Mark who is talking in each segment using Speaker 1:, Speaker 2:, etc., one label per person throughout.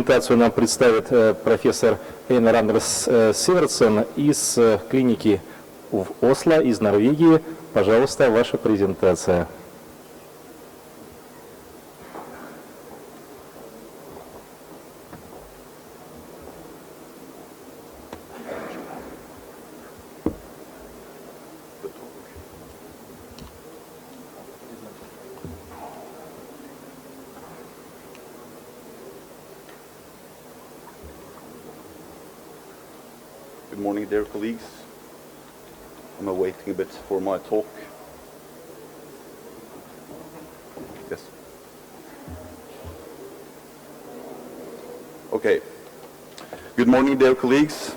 Speaker 1: презентацию нам представит профессор Эйнар Сивертсэн из клиники в Осло, из Норвегии. Пожалуйста, ваша презентация.
Speaker 2: Good morning, dear colleagues. I'm waiting a bit for my talk. Yes. Okay. Good morning, dear colleagues.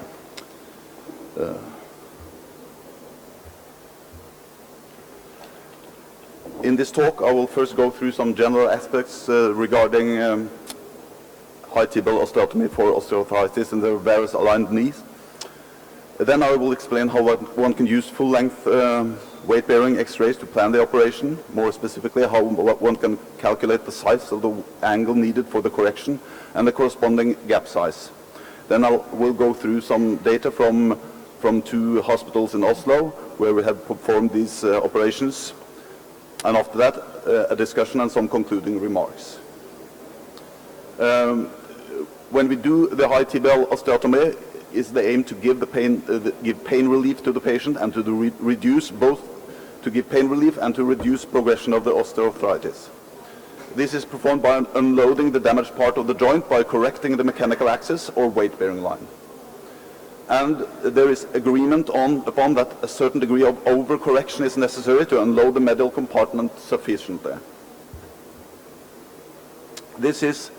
Speaker 2: In this talk, I will first go through some general aspects regarding high tibial osteotomy for osteoarthritis in the various aligned knees. Then I will explain how one can use full-length weight-bearing X-rays to plan the operation, more specifically how one can calculate the size of the angle needed for the correction and the corresponding gap size. Then I will go through some data from 2 hospitals in Oslo where we have performed these operations, and after that a discussion and some concluding remarks. When we do the high tibial osteotomy, is the aim to give give pain relief to the patient and to reduce both, to give pain relief and to reduce progression of the osteoarthritis. This is performed by unloading the damaged part of the joint by correcting the mechanical axis or weight-bearing line. And there is agreement upon that a certain degree of overcorrection is necessary to unload the medial compartment sufficiently. This is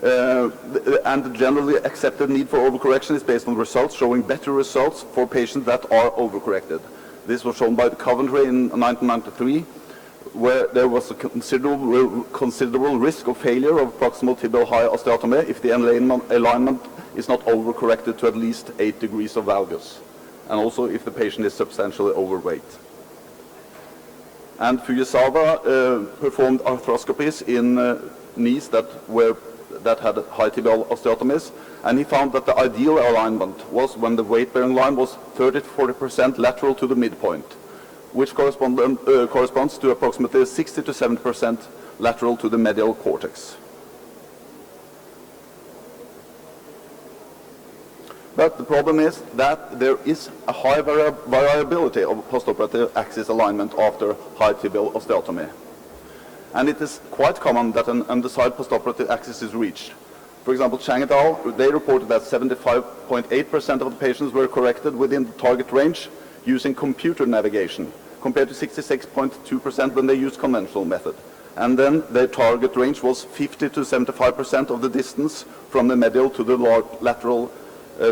Speaker 2: and the generally accepted need for overcorrection is based on results showing better results for patients that are overcorrected. This was shown by Coventry in 1993, where there was a considerable risk of failure of proximal tibial high osteotomy if the alignment is not overcorrected to at least 8 degrees of valgus, and also if the patient is substantially overweight. And Fujisawa performed arthroscopies in knees that had high tibial osteotomies, and he found that the ideal alignment was when the weight-bearing line was 30 to 40% lateral to the midpoint, which corresponds to approximately 60 to 70% lateral to the medial cortex. But the problem is that there is a high variability of postoperative axis alignment after high tibial osteotomy. And it is quite common that an underside postoperative axis is reached. For example, Chang et al., they reported that 75.8% of the patients were corrected within the target range using computer navigation, compared to 66.2% when they used conventional method. And then their target range was 50 to 75% of the distance from the medial to the lateral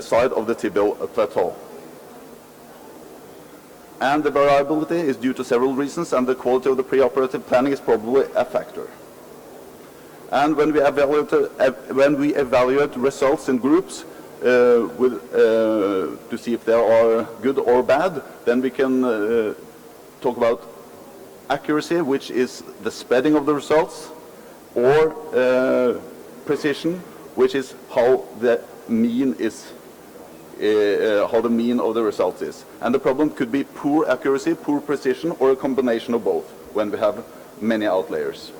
Speaker 2: side of the tibial plateau. And the variability is due to several reasons, and the quality of the preoperative planning is probably a factor. And when we evaluate results in groups to see if they are good or bad, then we can talk about accuracy, which is the spreading of the results, or precision, which is how the mean is. How the mean of the results is. And the problem could be poor accuracy, poor precision, or a combination of both when we have many outliers.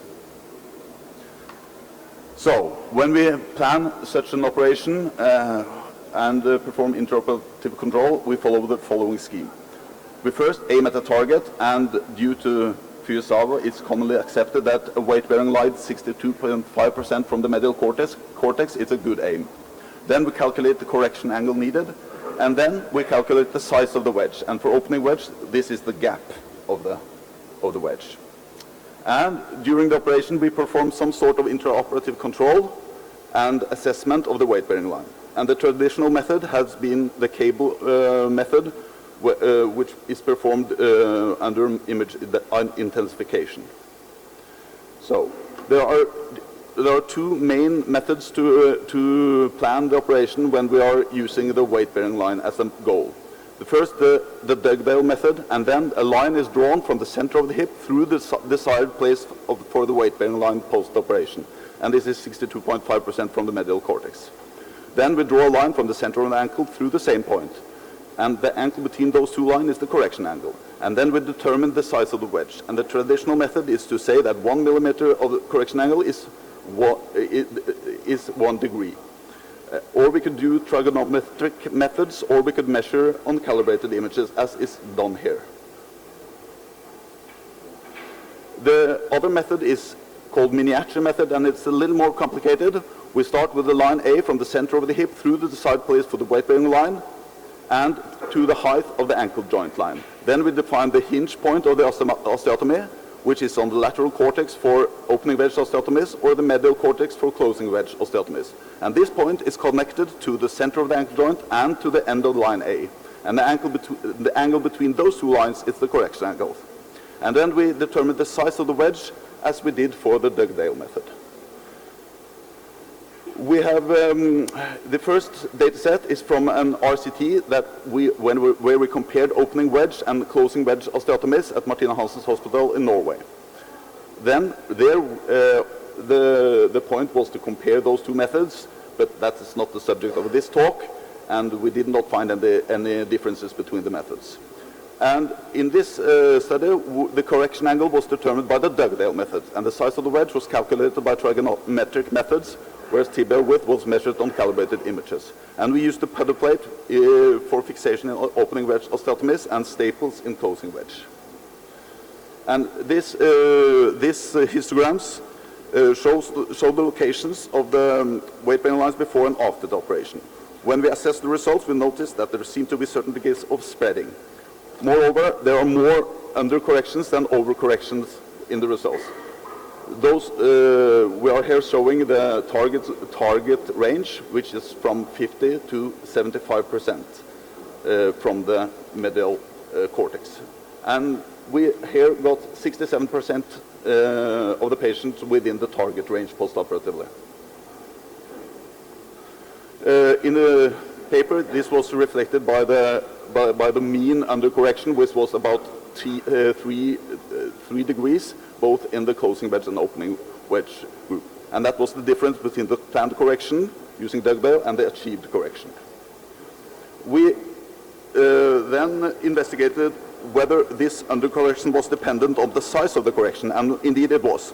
Speaker 2: So, when we plan such an operation and perform intraoperative control, we follow the following scheme. We first aim at a target, and due to Fujisawa, it's commonly accepted that a weight-bearing line 62.5% from the medial cortex is a good aim. Then we calculate the correction angle needed, and then we calculate the size of the wedge. And for opening wedge, this is the gap of the wedge. And during the operation, we perform some sort of intraoperative control and assessment of the weight-bearing line. And the traditional method has been the cable method, which is performed under image intensification. So there are 2 main methods to plan the operation when we are using the weight-bearing line as a goal. The first, the Dugdale method, and then a line is drawn from the center of the hip through the desired place for the weight-bearing line post-operation. and this is 62.5% from the medial cortex. Then we draw a line from the center of the ankle through the same point, and the angle between those two lines is the correction angle. And then we determine the size of the wedge. And the traditional method is to say that 1 millimeter of the correction angle is 1 degree. Or we could do trigonometric methods, or we could measure on calibrated images, as is done here. The other method is called miniature method, and it's a little more complicated. We start with the line A from the center of the hip through the side place for the weight-bearing line and to the height of the ankle joint line. Then we define the hinge point of the osteotomy, which is on the lateral cortex for opening wedge osteotomies or the medial cortex for closing wedge osteotomies. And this point is connected to the center of the ankle joint and to the end of line A. And the angle between those two lines is the correction angle. And then we determine the size of the wedge as we did for the Dugdale method. We have the first data set is from an RCT that where we compared opening wedge and closing wedge osteotomies at Martina Hansens Hospital in Norway. Then there, the point was to compare those two methods, but that is not the subject of this talk, and we did not find any differences between the methods. And in this study, the correction angle was determined by the Dugdale method, and the size of the wedge was calculated by trigonometric methods, whereas tibial width was measured on calibrated images. And we used the pedal plate for fixation in opening wedge osteotomies and staples in closing wedge. And these histograms show the locations of the weight-bearing lines before and after the operation. When we assess the results, we notice that there seem to be certain degrees of spreading. Moreover, there are more undercorrections than overcorrections in the results. Those we are here showing the target range, which is from 50 to 75% from the medial cortex. And we here got 67% of the patients within the target range postoperatively. In the paper, this was reflected by the mean undercorrection, which was about 3 degrees, both in the closing wedge and opening wedge group. And that was the difference between the planned correction using Dugdale and the achieved correction. We then investigated whether this undercorrection was dependent on the size of the correction, and indeed it was.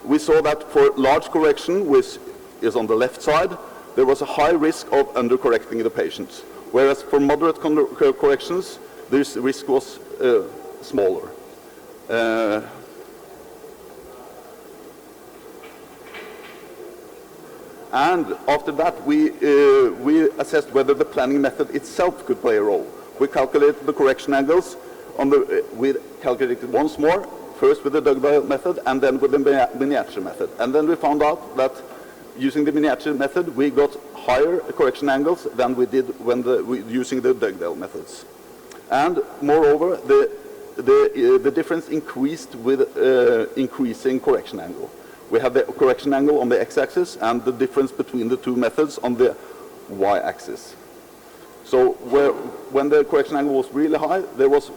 Speaker 2: We saw that for large correction, which is on the left side, there was a high risk of undercorrecting the patient, whereas for moderate corrections, this risk was smaller. And after that, we assessed whether the planning method itself could play a role. We calculated the correction angles. We calculated once more, first with the Dugdale method and then with the miniature method. And then we found out that using the miniature method, we got higher correction angles than we did when using the Dugdale methods. And moreover, the difference increased with increasing correction angle. We have the correction angle on the x-axis and the difference between the two methods on the y-axis. So when the correction angle was really high, there was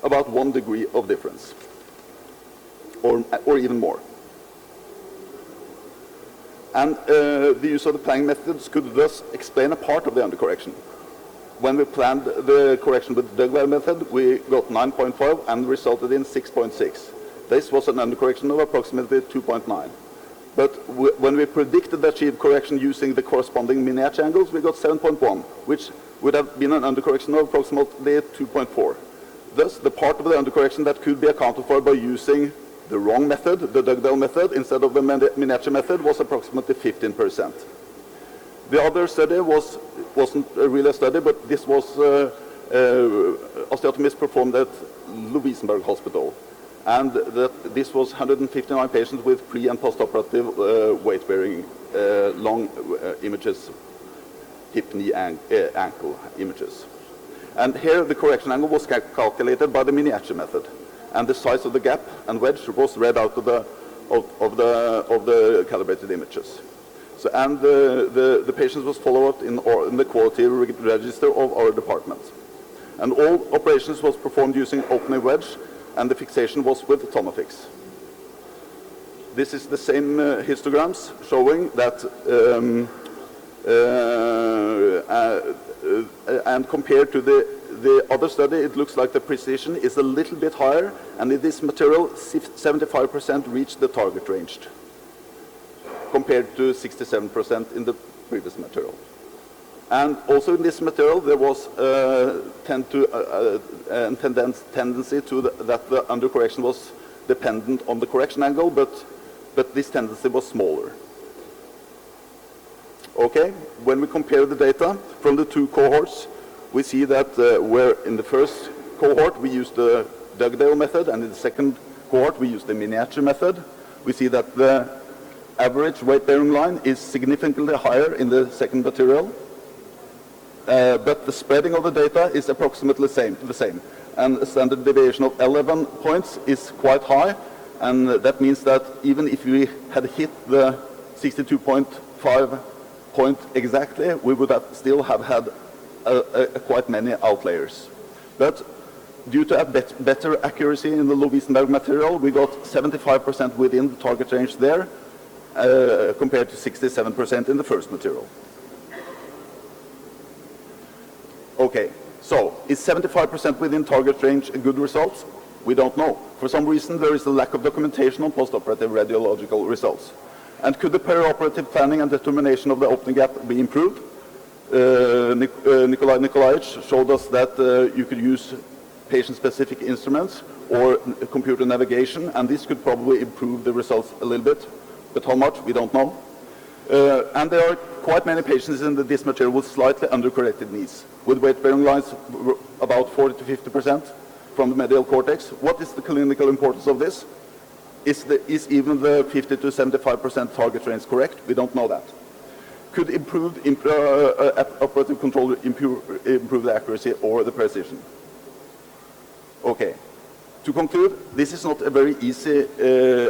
Speaker 2: about 1 degree of difference, or even more. And the use of the planning methods could thus explain a part of the undercorrection. When we planned the correction with the Dugdale method, we got 9.5 and resulted in 6.6. This was an undercorrection of approximately 2.9. But when we predicted the achieved correction using the corresponding miniature angles, we got 7.1, which would have been an undercorrection of approximately 2.4. Thus, the part of the undercorrection that could be accounted for by using the wrong method, the Dugdale method, instead of the miniature method, was approximately 15%. The other study wasn't really a study, but this was osteotomies performed at Lovisenberg Hospital. And this was 159 patients with pre- and post-operative weight-bearing long images, hip, knee, ankle images. And here the correction angle was calculated by the miniature method. And the size of the gap and wedge was read out of the calibrated images. So, and the patients was followed up in the quality register of our department. And all operations was performed using opening wedge, and the fixation was with Tomafix. This is the same histograms showing that, and compared to the other study, it looks like the precision is a little bit higher, and in this material, 75% reached the target range, compared to 67% in the previous material. And also in this material, there was tendency to that the undercorrection was dependent on the correction angle, but this tendency was smaller. Okay, when we compare the data from the two cohorts, we see that where in the first cohort we used the Dugdale method, and in the second cohort we used the miniature method. We see that the average weight-bearing line is significantly higher in the second material, but the spreading of the data is approximately the same. And a standard deviation of 11 points is quite high, and that means that even if we had hit the 62.5 point exactly, we would still have had quite many outliers. But due to a better accuracy in the Lovisenberg material, we got 75% within the target range there, compared to 67% in the first material. Okay, so is 75% within target range a good result? We don't know. For some reason, there is a lack of documentation on postoperative radiological results. And could the perioperative planning and determination of the opening gap be improved? Nikolai Nikolaevich showed us that you could use patient-specific instruments or computer navigation, and this could probably improve the results a little bit. But how much, we don't know. And there are quite many patients in this material with slightly undercorrected knees, with weight-bearing lines about 40 to 50% from the medial cortex. What is the clinical importance of this? Is even the 50 to 75% target range correct? We don't know that. Could improved operative control improve the accuracy or the precision? Okay. To conclude, this is not a very easy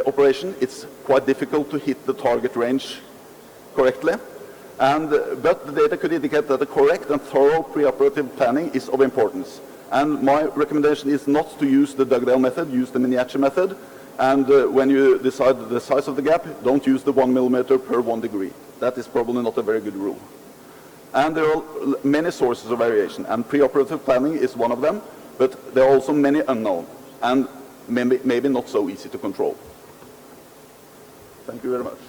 Speaker 2: operation. It's quite difficult to hit the target range correctly. But the data could indicate that the correct and thorough preoperative planning is of importance. And my recommendation is not to use the Dugdale method, use the miniature method. And when you decide the size of the gap, don't use the 1 millimeter per 1 degree. That is probably not a very good rule. And there are many sources of variation, and preoperative planning is one of them, but there are also many unknown, and maybe not so easy to control. Thank you very much.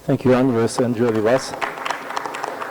Speaker 1: Thank you, Andreas and Joey Vas.